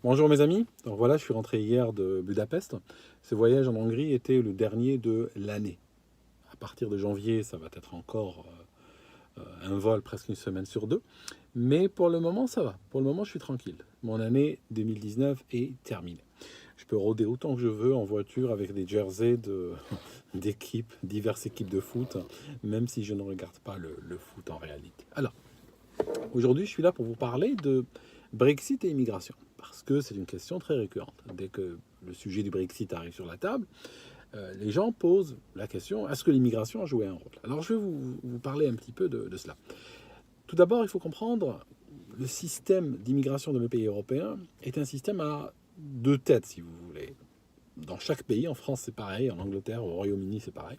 Bonjour mes amis, donc voilà, je suis rentré hier de Budapest. Ce voyage en Hongrie était le dernier de l'année. À partir de janvier, ça va être encore un vol presque une semaine sur deux. Mais pour le moment, ça va. Pour le moment, je suis tranquille. Mon année 2019 est terminée. Je peux rôder autant que je veux en voiture avec des jerseys d'équipes, diverses équipes de foot, même si je ne regarde pas le foot en réalité. Alors, aujourd'hui, je suis là pour vous parler de Brexit et immigration, parce que c'est une question très récurrente. Dès que le sujet du Brexit arrive sur la table, les gens posent la question, est-ce que l'immigration a joué un rôle? Alors je vais vous parler un petit peu de cela. Tout d'abord, il faut comprendre, le système d'immigration dans les pays européens est un système à deux têtes, si vous voulez. Dans chaque pays, en France c'est pareil, en Angleterre, au Royaume-Uni c'est pareil.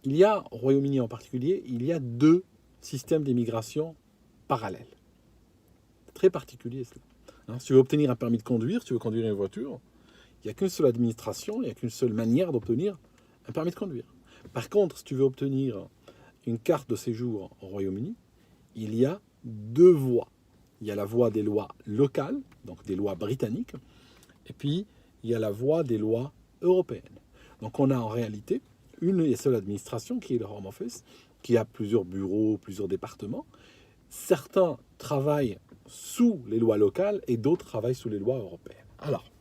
Il y a, au Royaume-Uni en particulier, il y a deux systèmes d'immigration parallèles. Très particulier cela. Hein, si tu veux obtenir un permis de conduire, si tu veux conduire une voiture, il n'y a qu'une seule administration, il n'y a qu'une seule manière d'obtenir un permis de conduire. Par contre, si tu veux obtenir une carte de séjour au Royaume-Uni, il y a deux voies. Il y a la voie des lois locales, donc des lois britanniques, et puis il y a la voie des lois européennes. Donc on a en réalité une et seule administration qui est le Home Office, qui a plusieurs bureaux, plusieurs départements. Certains travaillent sous les lois locales et d'autres travaillent sous les lois européennes. Alors,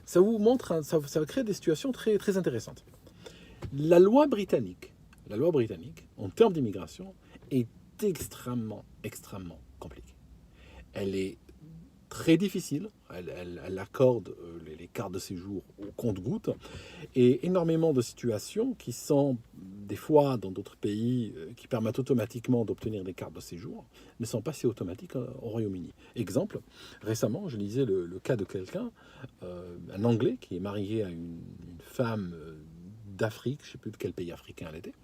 ça vous montre, ça crée des situations très, très intéressantes. La loi britannique, en termes d'immigration, est extrêmement, extrêmement compliquée. Elle est très difficile, elle accorde les cartes de séjour au compte-gouttes, et énormément de situations qui sont, des fois, dans d'autres pays, qui permettent automatiquement d'obtenir des cartes de séjour, ne sont pas si automatiques au Royaume-Uni. Exemple, récemment, je lisais le cas de quelqu'un, un Anglais, qui est marié à une femme d'Afrique, je ne sais plus de quel pays africain elle était,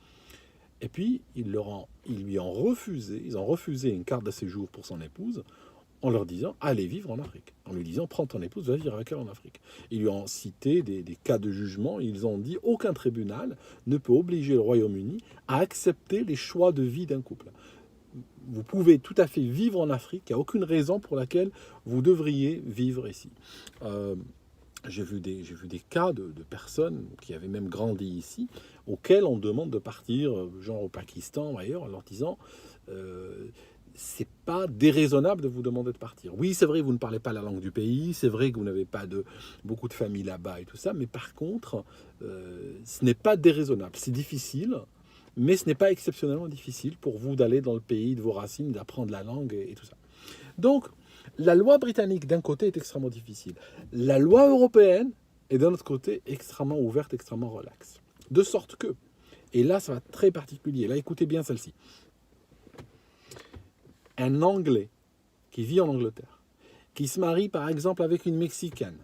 et puis ils lui ont refusé, ils ont refusé une carte de séjour pour son épouse, en leur disant allez vivre en Afrique, en lui disant prends ton épouse, va vivre avec elle en Afrique. Ils lui ont cité des cas de jugement, ils ont dit aucun tribunal ne peut obliger le Royaume-Uni à accepter les choix de vie d'un couple. Vous pouvez tout à fait vivre en Afrique, il n'y a aucune raison pour laquelle vous devriez vivre ici. Euh, j'ai vu des cas de personnes qui avaient même grandi ici, auxquelles on demande de partir, genre au Pakistan ou ailleurs, en leur disant c'est pas déraisonnable de vous demander de partir. Oui, c'est vrai, vous ne parlez pas la langue du pays, c'est vrai que vous n'avez pas beaucoup de famille là-bas et tout ça, mais par contre, ce n'est pas déraisonnable. C'est difficile, mais ce n'est pas exceptionnellement difficile pour vous d'aller dans le pays de vos racines, d'apprendre la langue et tout ça. Donc, la loi britannique, d'un côté, est extrêmement difficile. La loi européenne est, d'un autre côté, extrêmement ouverte, extrêmement relaxe. De sorte que, et là, ça va être très particulier, là, écoutez bien celle-ci. Un Anglais qui vit en Angleterre, qui se marie par exemple avec une Mexicaine,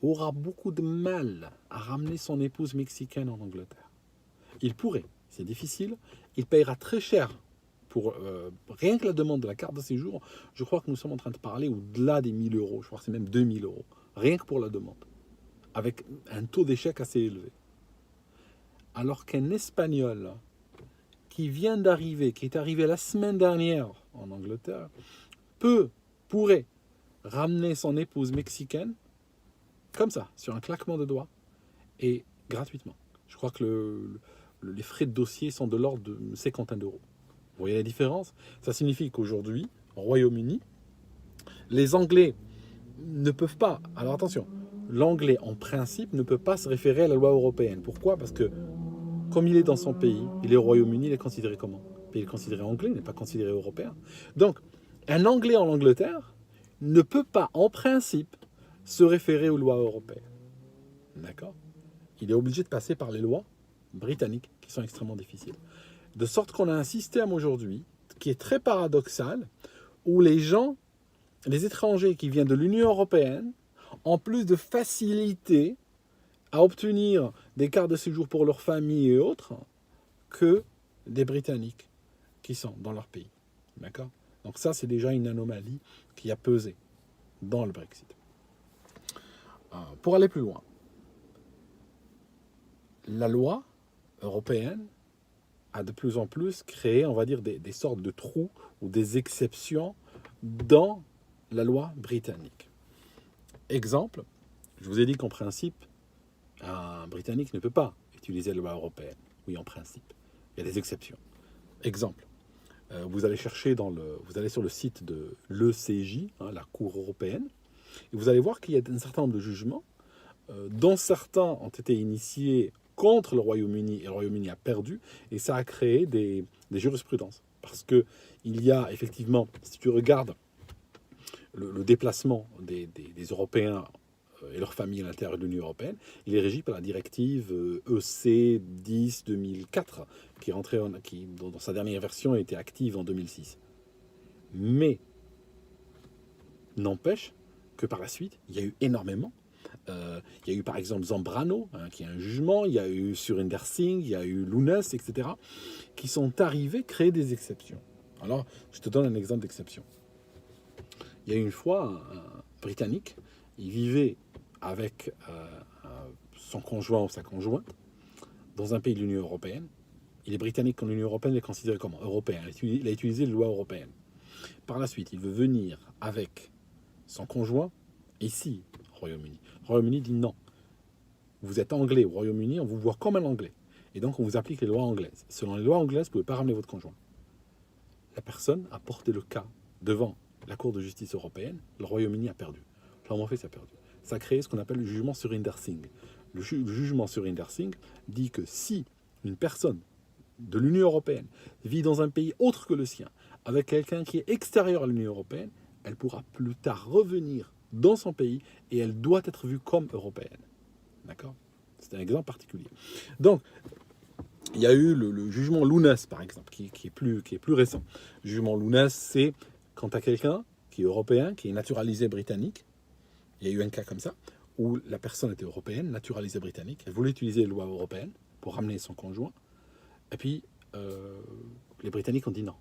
aura beaucoup de mal à ramener son épouse mexicaine en Angleterre. Il pourrait, c'est difficile, il payera très cher pour rien que la demande de la carte de séjour. Je crois que nous sommes en train de parler au-delà des 1000 euros, je crois que c'est même 2000 euros, rien que pour la demande, avec un taux d'échec assez élevé. Alors qu'un Espagnol qui vient d'arriver, qui est arrivé la semaine dernière en Angleterre, pourrait ramener son épouse mexicaine, comme ça, sur un claquement de doigts, et gratuitement. Je crois que les frais de dossier sont de l'ordre de cinquantaine d'euros. Vous voyez la différence? Ça signifie qu'aujourd'hui, au Royaume-Uni, les Anglais ne peuvent pas, alors attention, l'Anglais en principe ne peut pas se référer à la loi européenne. Pourquoi? Parce que comme il est dans son pays, il est au Royaume-Uni, il est considéré comment? Il est considéré anglais, il n'est pas considéré européen. Donc, un Anglais en Angleterre ne peut pas, en principe, se référer aux lois européennes. D'accord? Il est obligé de passer par les lois britanniques, qui sont extrêmement difficiles. De sorte qu'on a un système aujourd'hui qui est très paradoxal, où les gens, les étrangers qui viennent de l'Union européenne, en plus de faciliter à obtenir des cartes de séjour pour leur famille et autres, que des Britanniques qui sont dans leur pays. D'accord? Donc ça, c'est déjà une anomalie qui a pesé dans le Brexit. Pour aller plus loin, la loi européenne a de plus en plus créé, on va dire, des sortes de trous ou des exceptions dans la loi britannique. Exemple, je vous ai dit qu'en principe, un Britannique ne peut pas utiliser la loi européenne. Oui, en principe. Il y a des exceptions. Exemple, vous allez vous allez sur le site de l'ECJ, hein, la Cour européenne, et vous allez voir qu'il y a un certain nombre de jugements, dont certains ont été initiés contre le Royaume-Uni, et le Royaume-Uni a perdu, et ça a créé des jurisprudences. Parce que il y a effectivement, si tu regardes le déplacement des Européens et leurs familles à l'intérieur de l'Union européenne, il est régi par la directive EC 10-2004, qui est rentrée dans sa dernière version a été active en 2006. Mais n'empêche que par la suite, il y a eu énormément. Il y a eu par exemple Zambrano, hein, qui a un jugement, il y a eu Surinder Singh, il y a eu Lunes, etc., qui sont arrivés créer des exceptions. Alors, je te donne un exemple d'exception. Il y a une fois un Britannique, il vivait avec son conjoint ou sa conjointe dans un pays de l'Union européenne. Il est britannique quand l'Union européenne est considérée comme européen. Il a utilisé les lois européennes. Par la suite, il veut venir avec son conjoint ici, au Royaume-Uni. Le Royaume-Uni dit non. Vous êtes anglais au Royaume-Uni, on vous voit comme un anglais. Et donc, on vous applique les lois anglaises. Selon les lois anglaises, vous ne pouvez pas ramener votre conjoint. La personne a porté le cas devant la Cour de justice européenne. Le Royaume-Uni a perdu. L'Home Office a perdu. Ça a créé ce qu'on appelle le jugement Surinder Singh. Le jugement Surinder Singh dit que si une personne de l'Union européenne vit dans un pays autre que le sien, avec quelqu'un qui est extérieur à l'Union européenne, elle pourra plus tard revenir dans son pays et elle doit être vue comme européenne. D'accord ? C'est un exemple particulier. Donc, il y a eu le jugement Lunes, par exemple, qui est plus récent. Le jugement Lunes, c'est quand tu as quelqu'un qui est européen, qui est naturalisé britannique. Il y a eu un cas comme ça, où la personne était européenne, naturalisée britannique. Elle voulait utiliser les lois européennes pour ramener son conjoint. Et puis, les Britanniques ont dit non.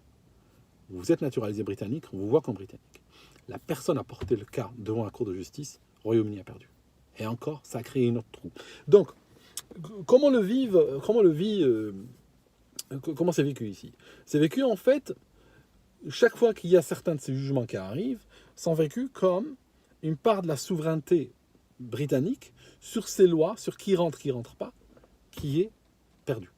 Vous êtes naturalisé britannique, on vous voit comme britannique. La personne a porté le cas devant la Cour de justice, le Royaume-Uni a perdu. Et encore, ça a créé une autre trou. Donc, comment c'est vécu ici ? C'est vécu en fait, chaque fois qu'il y a certains de ces jugements qui arrivent, sont vécus comme une part de la souveraineté britannique sur ces lois, sur qui rentre pas, qui est perdue.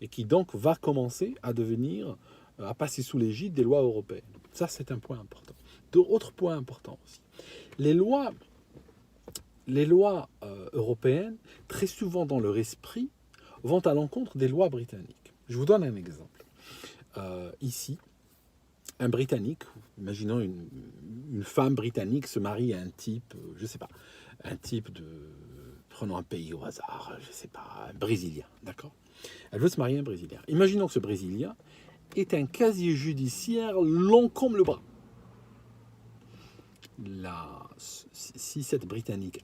Et qui donc va commencer à devenir, à passer sous l'égide des lois européennes. Ça, c'est un point important. Autre point important aussi. Les lois européennes, très souvent dans leur esprit, vont à l'encontre des lois britanniques. Je vous donne un exemple. Ici, un Britannique, imaginons une femme britannique se marie à un type, je ne sais pas, un type de... Prenons un pays au hasard, je ne sais pas, un Brésilien, d'accord ? Elle veut se marier à un Brésilien. Imaginons que ce Brésilien est un casier judiciaire long comme le bras. Si cette Britannique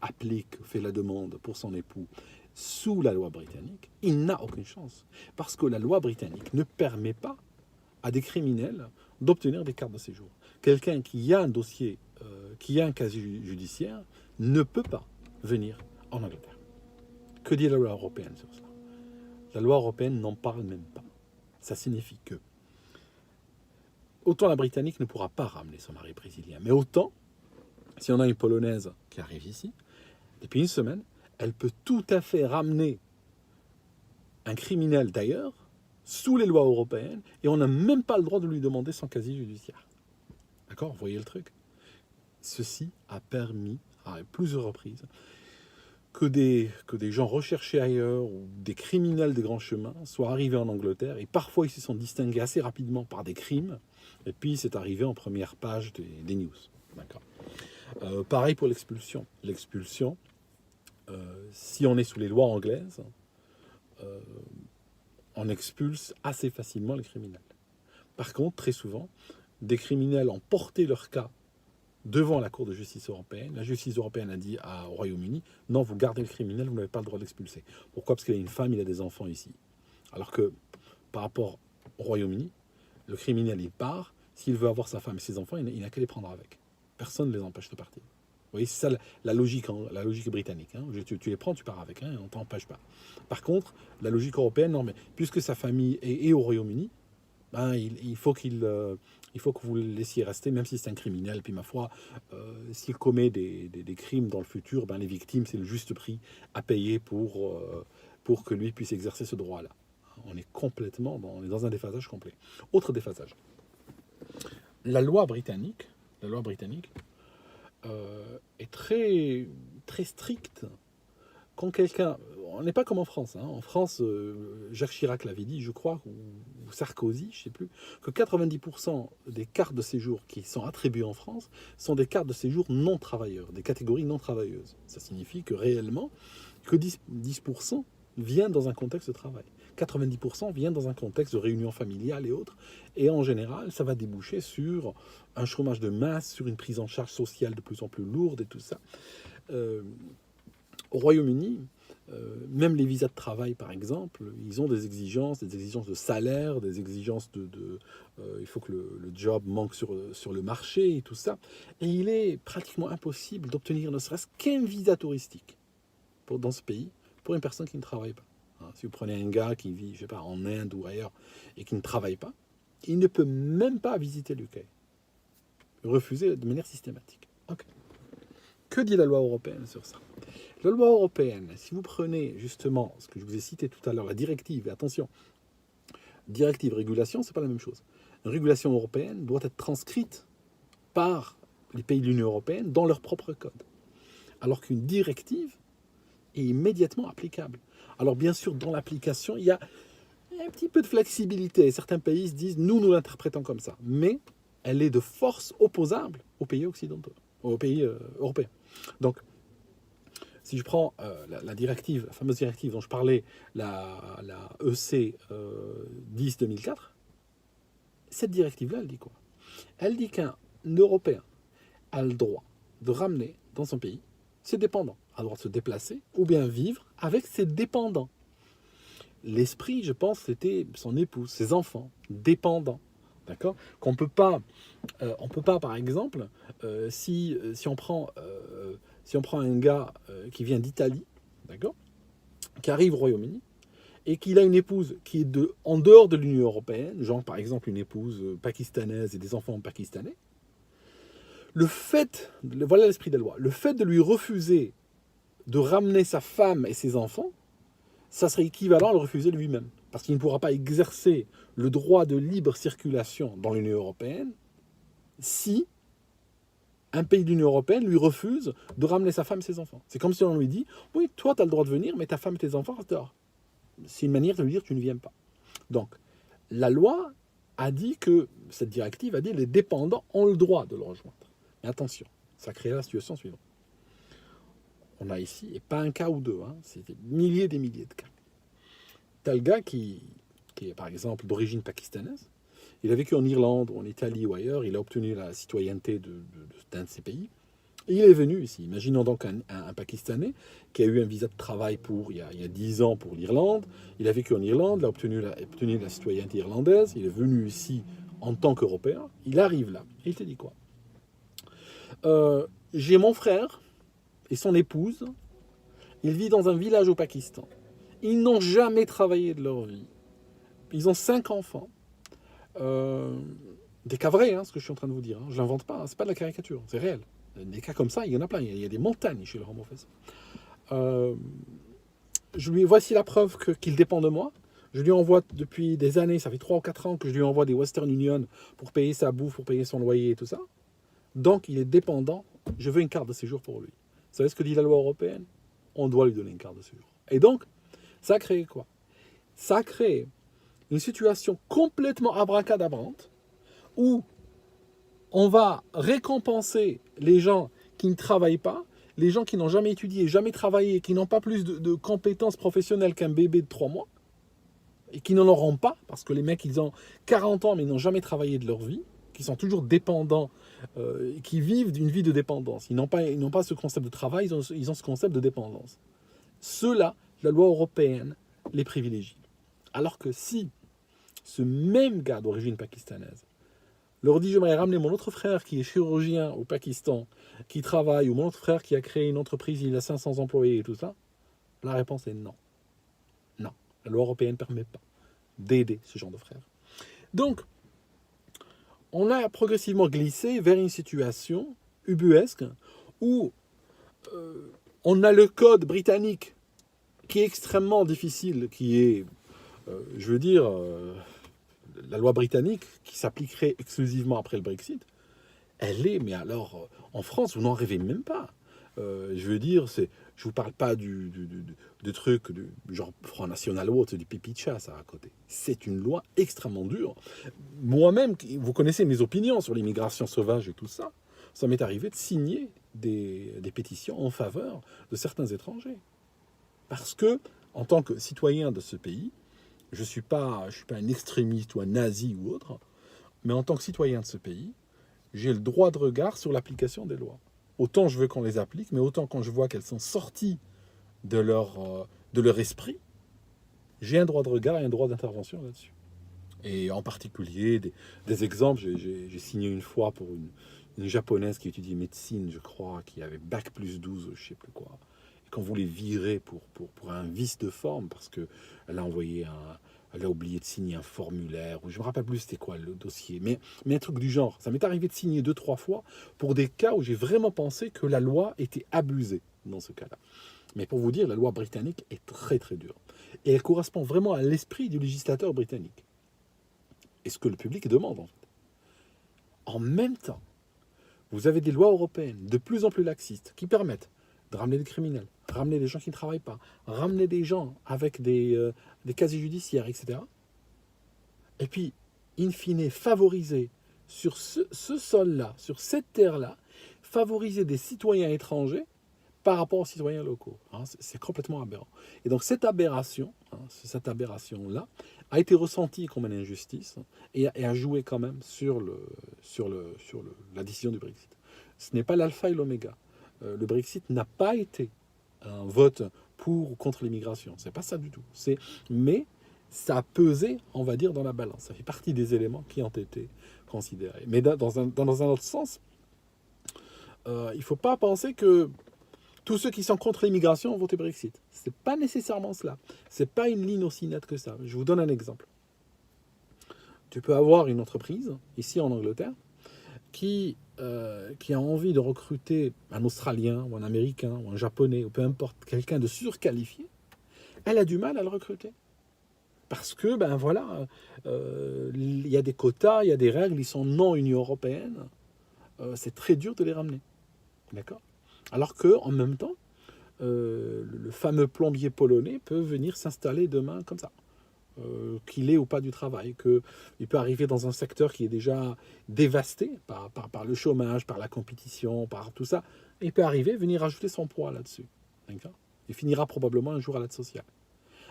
fait la demande pour son époux sous la loi britannique, il n'a aucune chance. Parce que la loi britannique ne permet pas à des criminels d'obtenir des cartes de séjour. Quelqu'un qui a un dossier, qui a un casier judiciaire, ne peut pas venir en Angleterre. Que dit la loi européenne sur ça ? La loi européenne n'en parle même pas. Ça signifie que autant la Britannique ne pourra pas ramener son mari brésilien, mais autant, si on a une Polonaise qui arrive ici, depuis une semaine, elle peut tout à fait ramener un criminel d'ailleurs, sous les lois européennes, et on n'a même pas le droit de lui demander son casier judiciaire. D'accord ? Vous voyez le truc ? Ceci a permis, à plusieurs reprises, que des gens recherchés ailleurs ou des criminels des grands chemins soient arrivés en Angleterre et parfois ils se sont distingués assez rapidement par des crimes et puis c'est arrivé en première page des news. D'accord. Pareil pour l'expulsion. L'expulsion, si on est sous les lois anglaises, on expulse assez facilement les criminels. Par contre, très souvent, des criminels ont porté leur cas devant la Cour de justice européenne. La justice européenne a dit au Royaume-Uni, non, vous gardez le criminel, vous n'avez pas le droit de l'expulser. Pourquoi ? Parce qu'il a une femme, il a des enfants ici. Alors que, par rapport au Royaume-Uni, le criminel, il part, s'il veut avoir sa femme et ses enfants, il n'a qu'à les prendre avec. Personne ne les empêche de partir. Vous voyez, c'est ça la logique britannique. Hein. Tu les prends, tu pars avec, hein, on ne t'empêche pas. Par contre, la logique européenne, non, mais puisque sa famille est au Royaume-Uni, ben, il faut qu'il il faut que vous le laissiez rester, même si c'est un criminel. Puis ma foi, s'il commet des crimes dans le futur, ben, les victimes, c'est le juste prix à payer pour que lui puisse exercer ce droit-là. On est complètement on est dans un déphasage complet. Autre déphasage. La loi britannique est très, très stricte. Quand quelqu'un... On n'est pas comme en France. En France, Jacques Chirac l'avait dit, je crois, ou Sarkozy, je ne sais plus, que 90% des cartes de séjour qui sont attribuées en France sont des cartes de séjour non travailleurs, des catégories non travailleuses. Ça signifie que réellement, que 10% vient dans un contexte de travail. 90% vient dans un contexte de réunion familiale et autres. Et en général, ça va déboucher sur un chômage de masse, sur une prise en charge sociale de plus en plus lourde et tout ça. Au Royaume-Uni, même les visas de travail, par exemple, ils ont des exigences de salaire, des exigences il faut que le job manque sur le marché et tout ça. Et il est pratiquement impossible d'obtenir ne serait-ce qu'un visa touristique dans ce pays pour une personne qui ne travaille pas. Si vous prenez un gars qui vit, je sais pas, en Inde ou ailleurs et qui ne travaille pas, il ne peut même pas visiter l'UK. Refusé de manière systématique. Okay. Que dit la loi européenne sur ça? La loi européenne, si vous prenez justement ce que je vous ai cité tout à l'heure, la directive, et attention, directive, régulation, c'est pas la même chose. Une régulation européenne doit être transcrite par les pays de l'Union européenne dans leur propre code. Alors qu'une directive est immédiatement applicable. Alors bien sûr, dans l'application, il y a un petit peu de flexibilité. Certains pays se disent, nous l'interprétons comme ça. Mais elle est de force opposable aux pays occidentaux, aux pays européens. Donc, si je prends la directive, la fameuse directive dont je parlais, la EC 10-2004, cette directive-là, elle dit quoi? Elle dit qu'un Européen a le droit de ramener dans son pays ses dépendants, a le droit de se déplacer ou bien vivre avec ses dépendants. L'esprit, je pense, c'était son épouse, ses enfants, dépendants. D'accord? On peut pas, par exemple, si on prend un gars qui vient d'Italie, d'accord, qui arrive au Royaume-Uni, et qu'il a une épouse qui est en dehors de l'Union européenne, genre par exemple une épouse pakistanaise et des enfants pakistanais, voilà l'esprit de la loi, le fait de lui refuser de ramener sa femme et ses enfants, ça serait équivalent à le refuser lui-même. Parce qu'il ne pourra pas exercer le droit de libre circulation dans l'Union européenne si un pays de l'Union européenne lui refuse de ramener sa femme et ses enfants. C'est comme si on lui dit, oui, toi, tu as le droit de venir, mais ta femme et tes enfants restent dehors. C'est une manière de lui dire, tu ne viens pas. Donc, la loi a dit que, cette directive a dit, les dépendants ont le droit de le rejoindre. Mais attention, ça crée la situation suivante. On a ici, et pas un cas ou deux, c'est des milliers de cas. T'as le gars qui est par exemple d'origine pakistanaise, il a vécu en Irlande ou en Italie ou ailleurs, il a obtenu la citoyenneté d'un de ces pays, et il est venu ici. Imaginons donc un Pakistanais qui a eu un visa de travail il y a 10 ans pour l'Irlande, il a vécu en Irlande, il a obtenu la citoyenneté irlandaise, il est venu ici en tant qu'Européen, il arrive là, et il te dit quoi? J'ai mon frère et son épouse, ils vivent dans un village au Pakistan. Ils n'ont jamais travaillé de leur vie. Ils ont 5 enfants. Des cas vrais, ce que je suis en train de vous dire. Je ne l'invente pas, c'est pas de la caricature, c'est réel. Des cas comme ça, il y en a plein. Il y a des montagnes chez le Roman Fessé. Voici la preuve qu'il dépend de moi. Je lui envoie depuis des années, ça fait 3 ou 4 ans que je lui envoie des Western Union pour payer sa bouffe, pour payer son loyer et tout ça. Donc, il est dépendant. Je veux une carte de séjour pour lui. Vous savez ce que dit la loi européenne? On doit lui donner une carte de séjour. Et donc, ça crée quoi? Ça crée une situation complètement abracadabrante où on va récompenser les gens qui ne travaillent pas, les gens qui n'ont jamais étudié, jamais travaillé, qui n'ont pas plus de compétences professionnelles qu'un bébé de 3 mois, et qui n'en auront pas, parce que les mecs, ils ont 40 ans, mais ils n'ont jamais travaillé de leur vie, qui sont toujours dépendants, qui vivent d'une vie de dépendance. Ils n'ont pas ce concept de travail, ils ont ce concept de dépendance. Ceux-là, la loi européenne les privilégie. Alors que si ce même gars d'origine pakistanaise leur dit, j'aimerais ramener mon autre frère qui est chirurgien au Pakistan, qui travaille, ou mon autre frère qui a créé une entreprise, il a 500 employés et tout ça, la réponse est non. Non, la loi européenne ne permet pas d'aider ce genre de frères. Donc, on a progressivement glissé vers une situation ubuesque où on a le code britannique qui est extrêmement difficile, qui est, je veux dire, la loi britannique qui s'appliquerait exclusivement après le Brexit, elle est, mais alors, en France, vous n'en rêvez même pas. Je veux dire, je vous parle pas du truc du genre Front National ou autre, du pipi de chat, ça, à côté. C'est une loi extrêmement dure. Moi-même, vous connaissez mes opinions sur l'immigration sauvage et tout ça. Ça m'est arrivé de signer des pétitions en faveur de certains étrangers. Parce que, en tant que citoyen de ce pays, je suis pas un extrémiste ou un nazi ou autre, mais en tant que citoyen de ce pays, j'ai le droit de regard sur l'application des lois. Autant je veux qu'on les applique, mais autant quand je vois qu'elles sont sorties de leur esprit, j'ai un droit de regard et un droit d'intervention là-dessus. Et en particulier, des exemples, j'ai signé une fois pour une japonaise qui étudie médecine, je crois, qui avait bac plus 12, je sais plus quoi. Et qu'on voulait virer pour un vice de forme, parce qu'elle a elle a oublié de signer un formulaire, ou je me rappelle plus c'était quoi le dossier, mais un truc du genre. Ça m'est arrivé de signer 2-3 fois pour des cas où j'ai vraiment pensé que la loi était abusée dans ce cas-là. Mais pour vous dire, la loi britannique est très très dure. Et elle correspond vraiment à l'esprit du législateur britannique. Et ce que le public demande en fait. En même temps, vous avez des lois européennes de plus en plus laxistes qui permettent de ramener des criminels, ramener des gens qui ne travaillent pas, ramener des gens avec des casiers judiciaires, etc. Et puis, in fine, favoriser sur ce sol-là, sur cette terre-là, favoriser des citoyens étrangers par rapport aux citoyens locaux. C'est complètement aberrant. Et donc cette aberration-là a été ressentie comme une injustice et a joué quand même sur la décision du Brexit. Ce n'est pas l'alpha et l'oméga. Le Brexit n'a pas été un vote pour ou contre l'immigration. C'est pas ça du tout. Mais ça a pesé, on va dire, dans la balance. Ça fait partie des éléments qui ont été considérés. Mais dans un autre sens, il ne faut pas penser que tous ceux qui sont contre l'immigration ont voté Brexit. Ce n'est pas nécessairement cela. Ce n'est pas une ligne aussi nette que ça. Je vous donne un exemple. Tu peux avoir une entreprise, ici en Angleterre, qui a envie de recruter un Australien, ou un Américain, ou un Japonais, ou peu importe, quelqu'un de surqualifié. Elle a du mal à le recruter. Parce que, il y a des quotas, il y a des règles, ils sont non Union européenne. C'est très dur de les ramener. D'accord ? Alors qu'en même temps, le fameux plombier polonais peut venir s'installer demain comme ça, qu'il ait ou pas du travail, qu'il peut arriver dans un secteur qui est déjà dévasté par le chômage, par la compétition, par tout ça. Il peut arriver, venir ajouter son poids là-dessus. D'accord ? Il finira probablement un jour à l'aide sociale.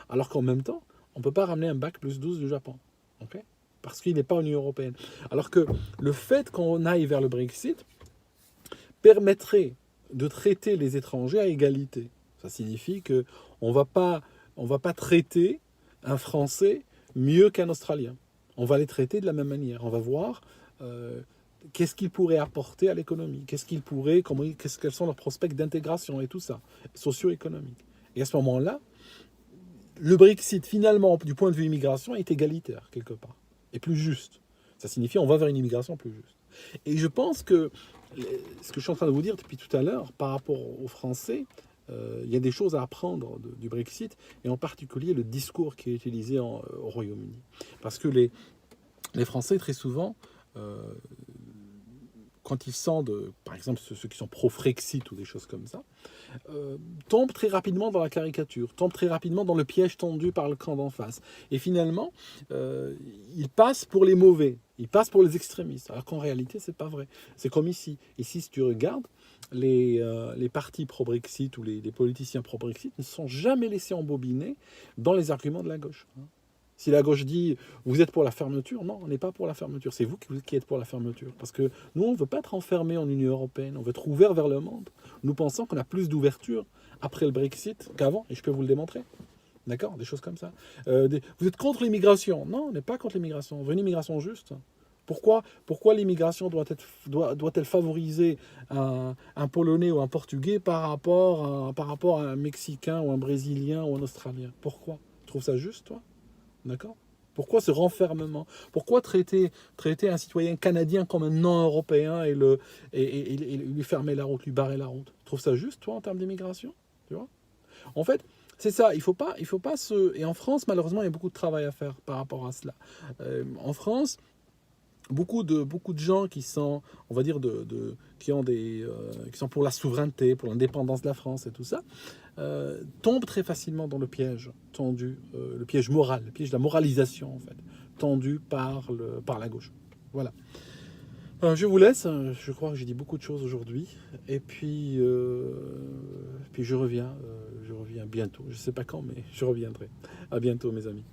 Alors qu'en même temps, on ne peut pas ramener un bac plus 12 du Japon. Okay ? Parce qu'il n'est pas en Union européenne. Alors que le fait qu'on aille vers le Brexit permettrait de traiter les étrangers à égalité. Ça signifie qu'on ne va pas traiter un Français mieux qu'un Australien. On va les traiter de la même manière. On va voir qu'est-ce qu'ils pourraient apporter à l'économie, quels sont leurs prospects d'intégration et tout ça, socio-économique. Et à ce moment-là, le Brexit, finalement, du point de vue immigration, est égalitaire, quelque part, et plus juste. Ça signifie qu'on va vers une immigration plus juste. Et je pense que ce que je suis en train de vous dire depuis tout à l'heure, par rapport aux Français, il y a des choses à apprendre du Brexit, et en particulier le discours qui est utilisé au Royaume-Uni. Parce que les Français, très souvent, quand ils sentent, par exemple, ceux qui sont pro-Frexit ou des choses comme ça, tombent très rapidement dans la caricature, tombent très rapidement dans le piège tendu par le camp d'en face. Et finalement, ils passent pour les mauvais, ils passent pour les extrémistes, alors qu'en réalité, c'est pas vrai. C'est comme ici. Ici, si tu regardes, les partis pro-Brexit ou les politiciens pro-Brexit ne sont jamais laissés embobiner dans les arguments de la gauche. Si la gauche dit « vous êtes pour la fermeture », non, on n'est pas pour la fermeture. C'est vous qui êtes pour la fermeture. Parce que nous, on ne veut pas être enfermés en Union européenne. On veut être ouvert vers le monde. Nous pensons qu'on a plus d'ouverture après le Brexit qu'avant, et je peux vous le démontrer. D'accord ? Des choses comme ça. Vous êtes contre l'immigration ? Non, on n'est pas contre l'immigration. On veut une immigration juste. Pourquoi l'immigration doit-elle favoriser un Polonais ou un Portugais par rapport à un Mexicain ou un Brésilien ou un Australien ? Pourquoi ? Tu trouves ça juste, toi ? D'accord ? Pourquoi ce renfermement? Pourquoi traiter un citoyen canadien comme un non-européen et lui fermer la route, lui barrer la route? Tu trouves ça juste, toi, en termes d'immigration? Tu vois? En fait, c'est ça, il faut pas se... Et en France, malheureusement, il y a beaucoup de travail à faire par rapport à cela. En France, beaucoup de gens qui sont, on va dire, qui sont pour la souveraineté, pour l'indépendance de la France et tout ça, tombent très facilement dans le piège tendu, le piège moral, le piège de la moralisation, en fait, tendu par la gauche. Voilà. Je vous laisse, je crois que j'ai dit beaucoup de choses aujourd'hui, et puis je reviens bientôt. Je ne sais pas quand, mais je reviendrai. À bientôt, mes amis.